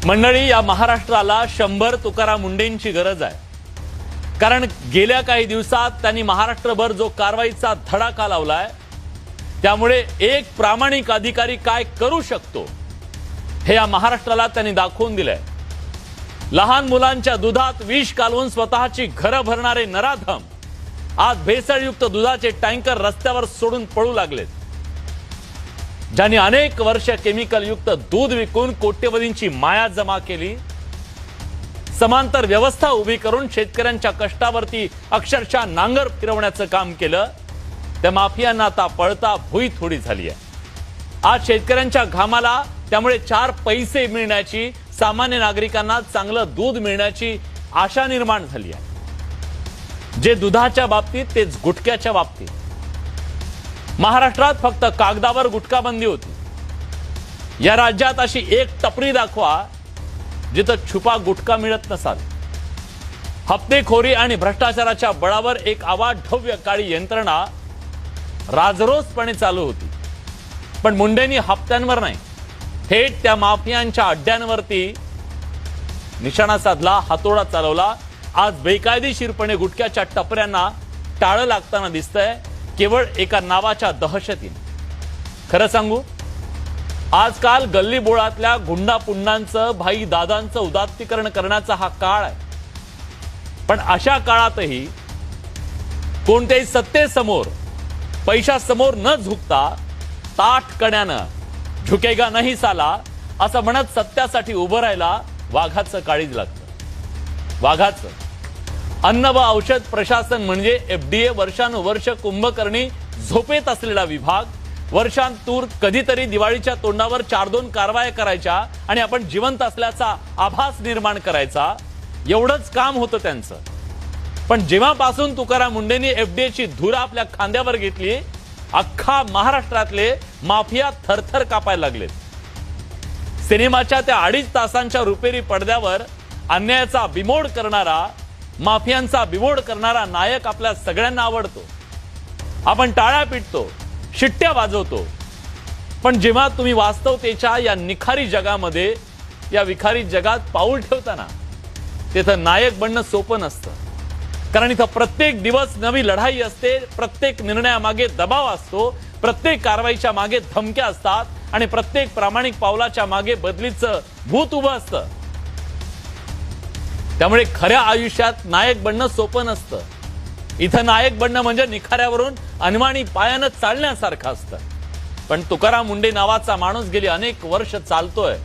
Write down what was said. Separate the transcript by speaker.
Speaker 1: मंडळी, या महाराष्ट्राला 100 तुकाराम मुंडेंची गरज आहे। कारण गेल्या काही दिवसात त्यांनी महाराष्ट्रभर जो कारवाईचा धडाका लावलाय, त्यामुळे एक प्रामाणिक अधिकारी काय करू शकतो हे या महाराष्ट्राला त्यांनी दाखवून दिलंय। लहान मुलांच्या दुधात विष कालवून स्वतःची घरं भरणारे नराधम आज भेसळयुक्त दुधाचे टँकर रस्त्यावर सोडून पळू लागलेत। ज्यांनी अनेक वर्ष केमिकल युक्त दूध विकून कोट्यवधींची माया जमा केली, समांतर व्यवस्था उभी करून शेतकऱ्यांच्या कष्टावरती अक्षरशः नांगर फिरवण्याचं काम केलं, त्या माफियांना आता पळता भुई थोडी झाली आहे। आज शेतकऱ्यांच्या घामाला त्यामुळे 4 पैसे मिळण्याची, सामान्य नागरिकांना चांगलं दूध मिळण्याची आशा निर्माण झाली आहे। जे दुधाच्या बाबतीत तेच गुटख्याच्या बाबतीत महाराष्ट्रात फक्त कागदावर गुटखा बंदी होती। या राज्यात अशी एक टपरी दाखवा जिथं छुपा गुटखा मिळत नसाल। हप्तेखोरी आणि भ्रष्टाचाराच्या बळावर एक अवाढव्य काळी यंत्रणा राजरोसपणे चालू होती, पण मुंडेंनी हप्त्यांवर नाही, थेट त्या माफियांच्या अड्ड्यांवरती निशाणा साधला, हातोडा चालवला। आज बेकायदेशीरपणे गुटख्याच्या टपऱ्यांना टाळं लागताना दिसतंय, केवळ एका नावाच्या दहशतीने। खरं सांगू, आजकाल गल्ली बोळातल्या गुंडा पुंडांचं, भाई दादांचं उदात्तीकरण करण्याचा हा काळ आहे। पण अशा काळातही कोणत्याही सत्तेसमोर, पैशासमोर न झुकता ताठकण्यानं झुकेगा नाही साला असं म्हणत सत्यासाठी उभं राहायला वाघाचं काळीज लागतं। वाघाचं अन्न व औषध प्रशासन म्हणजे FDA वर्षानुवर्ष कुंभकर्णी झोपेत असलेला विभाग, वर्षांतूर कधीतरी दिवाळीच्या तोंडावर 4-2 कारवाया करायच्या आणि आपण जिवंत असल्याचा आभास निर्माण करायचा, एवढंच काम होतं त्यांचं। पण जेव्हापासून तुकाराम मुंडेंनी FDAची धुरा आपल्या खांद्यावर घेतली, अख्खा महाराष्ट्रातले माफिया थरथर कापायला लागलेत। सिनेमाच्या त्या 2.5 तासांच्या रुपेरी पडद्यावर अन्यायाचा बिमोड करणारा, माफियांचा बिमोड करणारा नायक आपल्या सगळ्यांना आवडतो। आपण टाळ्या पिटतो, शिट्ट्या वाजवतो, पण जेव्हा तुम्ही वास्तवतेच्या या निखारी जगामध्ये, या विखारी जगात पाऊल ठेवताना, तिथं नायक बनणं सोपं नसतं। कारण इथं प्रत्येक दिवस नवी लढाई असते, प्रत्येक निर्णयामागे दबाव असतो, प्रत्येक कारवाईच्या मागे धमक्या असतात आणि प्रत्येक प्रामाणिक पावलाच्या मागे बदलीचं भूत उभं असतं। त्यामुळे खऱ्या आयुष्यात नायक बनणं सोपं नसतं। इथं नायक बनणं म्हणजे निखाऱ्यावरून अनवाणी पायानं चालण्यासारखं असतं। पण तुकाराम मुंडे नावाचा माणूस गेली अनेक वर्ष चालतोय